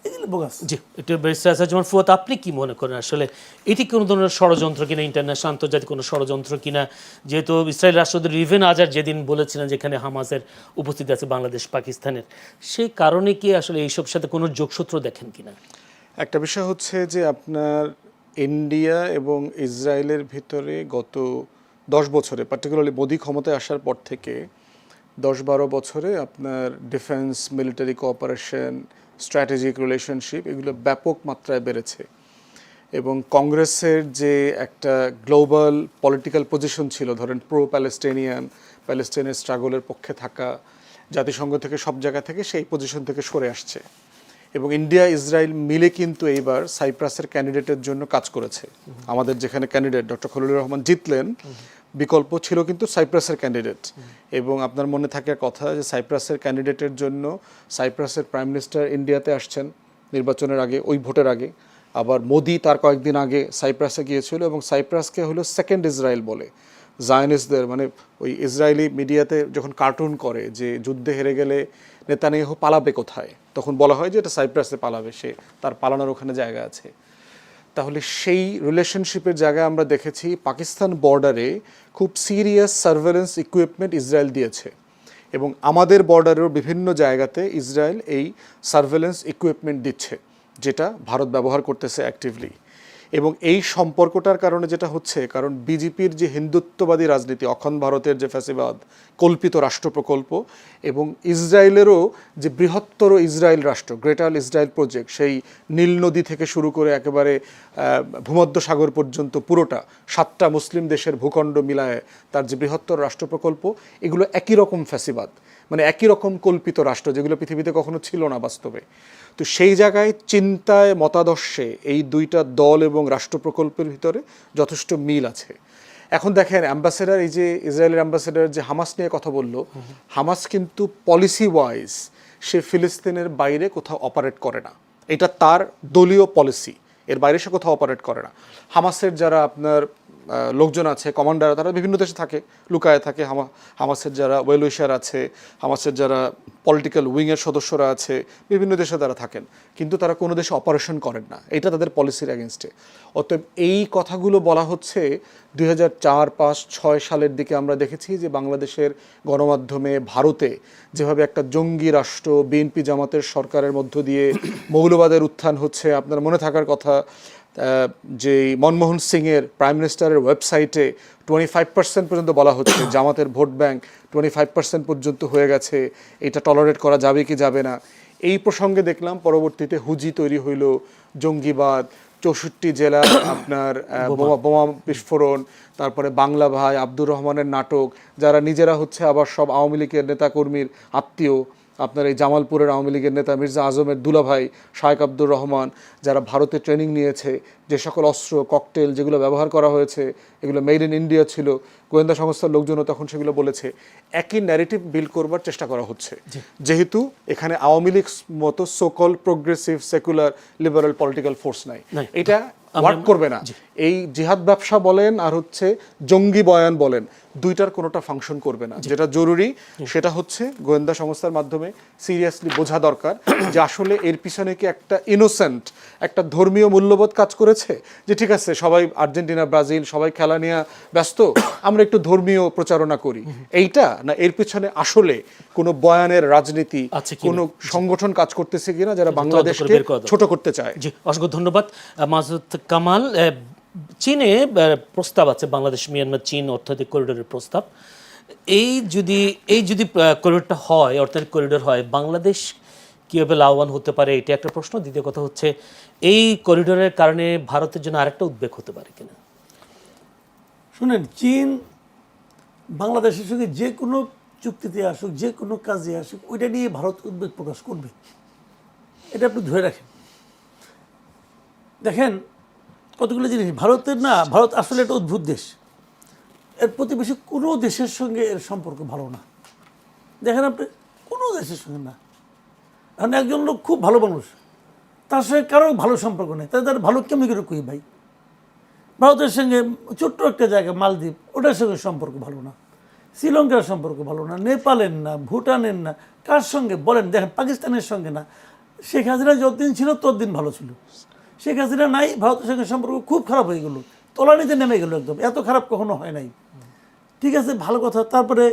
এগুলো বোগাস। জি, একটু ব্যারিস্টার আসাদুজ্জামান ফুয়াদ, আপনি কি মনে করেন আসলে এটি কোনো ধরনের ষড়যন্ত্র কিনা, ইন্টারন্যাশনাল আন্তর্জাতিক কোনো ষড়যন্ত্র কিনা? যেহেতু ইসরায়েল রাষ্ট্রদূত রিভেন আজার যেদিন বলেছিলেন যেখানে হামাসের উপস্থিতি আছে বাংলাদেশ পাকিস্তানের, সেই কারণে কি আসলে এইসব সাথে কোনো যোগসূত্র দেখেন কিনা? একটা বিষয় হচ্ছে যে আপনার ইন্ডিয়া এবং ইসরায়েলের ভিতরে গত 10 বছরে, পার্টিকুলারলি মোদি ক্ষমতায় আসার পর থেকে 10-12 বছরে আপনার defence, military cooperation, strategic relationship এগুলো ব্যাপক মাত্রায় বেড়েছে। এবং কংগ্রেসের যে একটা গ্লোবাল পলিটিক্যাল পজিশন ছিল, ধরেন প্রো প্যালেস্টাইনিয়ান, প্যালেস্টাইনের স্ট্রাগলের পক্ষে থাকা, জাতিসংঘ থেকে সব জায়গা থেকে সেই পজিশন থেকে সরে আসছে। এবং ইন্ডিয়া ইসরায়েল মিলে কিন্তু এইবার সাইপ্রাসের ক্যান্ডিডেটের জন্য কাজ করেছে। আমাদের যেখানে ক্যান্ডিডেট ডক্টর খলিলুর রহমান জিতলেন, বিকল্প ছিল কিন্তু সাইপ্রাসের ক্যান্ডিডেট। এবং আপনার মনে থাকার কথা যে সাইপ্রাসের ক্যান্ডিডেটের জন্য সাইপ্রাসের প্রাইম মিনিস্টার ইন্ডিয়াতে আসছেন নির্বাচনের আগে, ওই ভোটের আগে। আবার মোদি তার কয়েকদিন আগে সাইপ্রাসে গিয়েছিল এবং সাইপ্রাসকে হলো সেকেন্ড ইসরায়েল বলে। জায়নিস্টদের, মানে ওই ইসরায়েলি মিডিয়াতে যখন কার্টুন করে যে যুদ্ধে হেরে গেলে নেতানিয়াহু পালাবে কোথায়, তখন বলা হয় যে এটা সাইপ্রাসে পালাবে, সে তার পালানোর ওখানে জায়গা আছে। তাহলে সেই রিলেশনশিপের জায়গায় আমরা দেখেছি পাকিস্তান বর্ডারে খুব সিরিয়াস সার্ভেলেন্স ইকুইপমেন্ট ইসরায়েল দিয়েছে এবং আমাদের বর্ডারেও বিভিন্ন জায়গাতে ইসরায়েল এই সার্ভেলেন্স ইকুইপমেন্ট দিচ্ছে, যেটা ভারত ব্যবহার করতেছে অ্যাক্টিভলি। এবং এই সম্পর্কটার কারণে যেটা হচ্ছে, কারণ বিজেপির যে হিন্দুত্ববাদী রাজনীতি, অখণ্ড ভারতের যে ফ্যাসিবাদ, কল্পিত রাষ্ট্র প্রকল্প, এবং ইসরায়েলেরও যে বৃহত্তর ইসরায়েল রাষ্ট্র, গ্রেটার ইসরায়েল প্রজেক্ট, সেই নীল নদী থেকে শুরু করে একেবারে ভূমধ্য সাগর পর্যন্ত পুরোটা 7টা মুসলিম দেশের ভূখণ্ড মিলায় তার যে বৃহত্তর রাষ্ট্র প্রকল্প, এগুলো একই রকম ফ্যাসিবাদ, মানে একই রকম কল্পিত রাষ্ট্র, যেগুলো পৃথিবীতে কখনো ছিল না বাস্তবে। তো সেই জায়গায় চিন্তায়, মতাদর্শে এই দুইটা দল এবং রাষ্ট্র প্রকল্পের ভিতরে যথেষ্ট মিল আছে। এখন দেখেন অ্যাম্বাসেডার, এই যে ইসরায়েলের অ্যাম্বাসেডার যে হামাস নিয়ে কথা বলল, হামাস কিন্তু পলিসি ওয়াইজ সে ফিলিস্তিনের বাইরে কোথাও অপারেট করে না, এটা তার দলীয় পলিসি, এর বাইরে সে কোথাও অপারেট করে না। হামাসের যারা আপনার লোকজন আছে, কমান্ডার, তারা বিভিন্ন দেশে থাকে, লুকায় থাকে। হামাসের যারা ওয়েল উইশার আছে, হামাসের যারা পলিটিক্যাল উইংয়ের সদস্যরা আছে, বিভিন্ন দেশে তারা থাকেন, কিন্তু তারা কোনো দেশে অপারেশন করেন না, এটা তাদের পলিসির অ্যাগেনস্টে। অতএব এই কথাগুলো বলা হচ্ছে 2004, 5, 6 সালের দিকে আমরা দেখেছি যে বাংলাদেশের গণমাধ্যমে ভারতে যেভাবে একটা জঙ্গি রাষ্ট্র, বিএনপি জামাতের সরকারের মধ্য দিয়ে মৌলবাদের উত্থান হচ্ছে। আপনার মনে থাকার কথা যে মনমোহন সিংয়ের প্রাইম মিনিস্টারের ওয়েবসাইটে 25% পর্যন্ত বলা হচ্ছে জামাতের ভোট ব্যাংক 25% পর্যন্ত হয়ে গেছে, এটা টলারেট করা যাবে কি যাবে না। এই প্রসঙ্গে দেখলাম পরবর্তীতে হুজি তৈরি হইল, জঙ্গিবাদ, 64 জেলা আপনার বোমা বিস্ফোরণ, তারপরে বাংলা ভাই, আব্দুর রহমানের নাটক, যারা নিজেরা হচ্ছে আবার সব আওয়ামী লীগের নেতাকর্মীর আত্মীয়। আপনার এই জামালপুরের আওয়ামী লীগের নেতা মির্জা আজমের দুলাভাই শায়েক আব্দুর রহমান, যারা ভারতে ট্রেনিং নিয়েছে, যে সকল অস্ত্র, ককটেল যেগুলো ব্যবহার করা হয়েছে এগুলো মেড ইন ইন্ডিয়া ছিল, গোয়েন্দা সংস্থার লোকজনও তখন সেগুলো বলেছে। একই ন্যারেটিভ বিল্ড করবার চেষ্টা করা হচ্ছে, যেহেতু এখানে আওয়ামী লীগ মতো so called progressive secular liberal political force নাই, এটা ওয়ার্ক করবে না। এই জিহাদ ব্যবসা বলেন আর হচ্ছে জঙ্গি বয়ান বলেন, দুইটার কোনোটা ফাংশন করবে না। যেটা জরুরি সেটা হচ্ছে গোয়েন্দা সংস্থার মাধ্যমে সিরিয়াসলি বোঝা দরকার যে আসলে এর পিছনে কি একটা ইনোসেন্ট, একটা ধর্মীয় মূল্যবোধ কাজ করেছে, যে ঠিক আছে সবাই আর্জেন্টিনা, ব্রাজিল সবাই খেলা নিয়ে ব্যস্ত, আমরা একটু ধর্মীয় প্রচারণা করি, এইটা না এর পিছনে আসলে কোনো বয়ানের রাজনীতি, কোনো সংগঠন কাজ করতেছে কিনা যারা বাংলাদেশকে ছোট করতে চায়। জি, অসংখ্য ধন্যবাদ মাসুদ কামাল। চীনে প্রস্তাব আছে, বাংলাদেশ মিয়ানমার চীন অর্থনৈতিক করিডোরের প্রস্তাব। এই যদি করিডোরটা হয়, অর্থনৈতিক করিডোর হয়, বাংলাদেশ কীভাবে লাভবান হতে পারে, এটা একটা প্রশ্ন। দ্বিতীয় কথা হচ্ছে এই করিডোরের কারণে ভারতের জন্য আরেকটা উদ্বেগ হতে পারে কিনা। শুনেন, চীন বাংলাদেশের সঙ্গে যে কোনো চুক্তিতে আসুক, যে কোনো কাজে আসুক, ওইটা নিয়ে ভারত উদ্বেগ প্রকাশ করবে, এটা আপনি ধরে রাখেন। দেখেন কতগুলো জিনিস ভারতের না, ভারত আসলে একটা অদ্ভুত দেশ, এর প্রতিবেশী কোনো দেশের সঙ্গে এর সম্পর্ক ভালো না। দেখেন আপনি কোনো দেশের সঙ্গে না। কারণ একজন লোক খুব ভালো মানুষ, তার সঙ্গে কারো ভালো সম্পর্ক নেই, তাদের ভালো কেমনি করে কই ভাই? ভারতের সঙ্গে ছোট্ট একটা জায়গা মালদ্বীপ, ওটার সঙ্গে সম্পর্ক ভালো না, শ্রীলঙ্কার সম্পর্ক ভালো না, নেপালের না, ভুটানের না, কার সঙ্গে বলেন? দেখেন পাকিস্তানের সঙ্গে না। শেখ হাসিনা যতদিন ছিল ততদিন ভালো ছিল। শেখ হাসিনা নাই, ভারতের সঙ্গে সম্পর্ক খুব খারাপ হয়ে গেলো, তলানিতে নেমে গেলো একদম। এত খারাপ কখনো হয় নাই। ঠিক আছে, ভালো কথা। তারপরে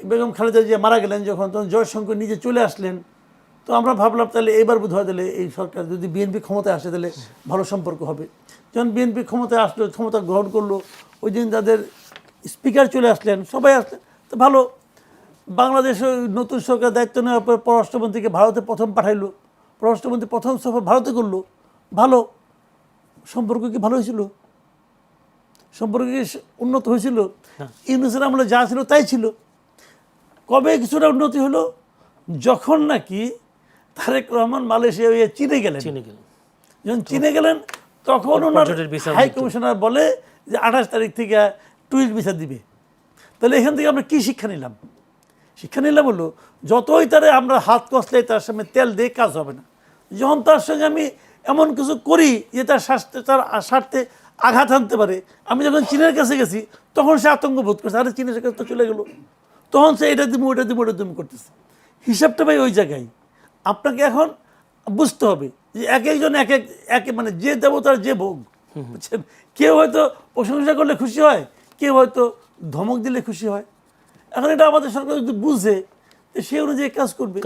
বেগম খালেদা জিয়া মারা গেলেন যখন, তখন জয়শঙ্কর নিজে চলে আসলেন। তো আমরা ভাবলাম তাহলে এবার বোধ হয় তাহলে এই সরকার যদি বিএনপি ক্ষমতায় আসে তাহলে ভালো সম্পর্ক হবে। যখন বিএনপি ক্ষমতায় আসলো, ক্ষমতা গ্রহণ করলো, ওই দিন তাদের স্পিকার চলে আসলেন, সবাই আসলেন, তো ভালো। বাংলাদেশে নতুন সরকার দায়িত্ব নেওয়ার পর পররাষ্ট্রমন্ত্রীকে ভারতে প্রথম পাঠাইলো, পররাষ্ট্রমন্ত্রী প্রথম সফর ভারতে করলো, ভালো। সম্পর্ক কি ভালো হয়েছিল? সম্পর্ক কি উন্নত হয়েছিল? ইউনূসের আমলে যা ছিল তাই ছিল। কবে কিছুটা উন্নতি হলো? যখন নাকি তারেক রহমান মালয়েশিয়া হয়ে চীনে গেলেন। যখন চীনে গেলেন তখন ওনার হাই কমিশনার বলে যে 28 তারিখ থেকে ট্যুরিস্ট ভিসা দিবে। তাহলে এখান থেকে আমরা কী শিক্ষা নিলাম? শিক্ষা নিলাম হলো, যতই তারে আমরা হাত কষলে তার সামনে তেল দিয়ে কাজ হবে না। যখন তার সঙ্গে আমি এমন কিছু করি যে তার স্বার্থে আঘাত আনতে পারে, আমি যখন চীনের কাছে গেছি তখন সে আতঙ্ক বোধ করছে, আরে চীনের কাছে তো চলে গেলো, তখন সে এটা দিব ওটা দিব ওটা তুমি করতেছে। হিসাবটা ভাই ওই জায়গায় আপনাকে এখন বুঝতে হবে যে এক একজন এক মানে যে দেবতার যে ভোগ, বুঝছেন? কেউ হয়তো প্রশংসা করলে খুশি হয়, কেউ হয়তো ধমক দিলে খুশি হয়। এখন এটা আমাদের সরকার যদি বুঝে সে অনুযায়ী কাজ করবে।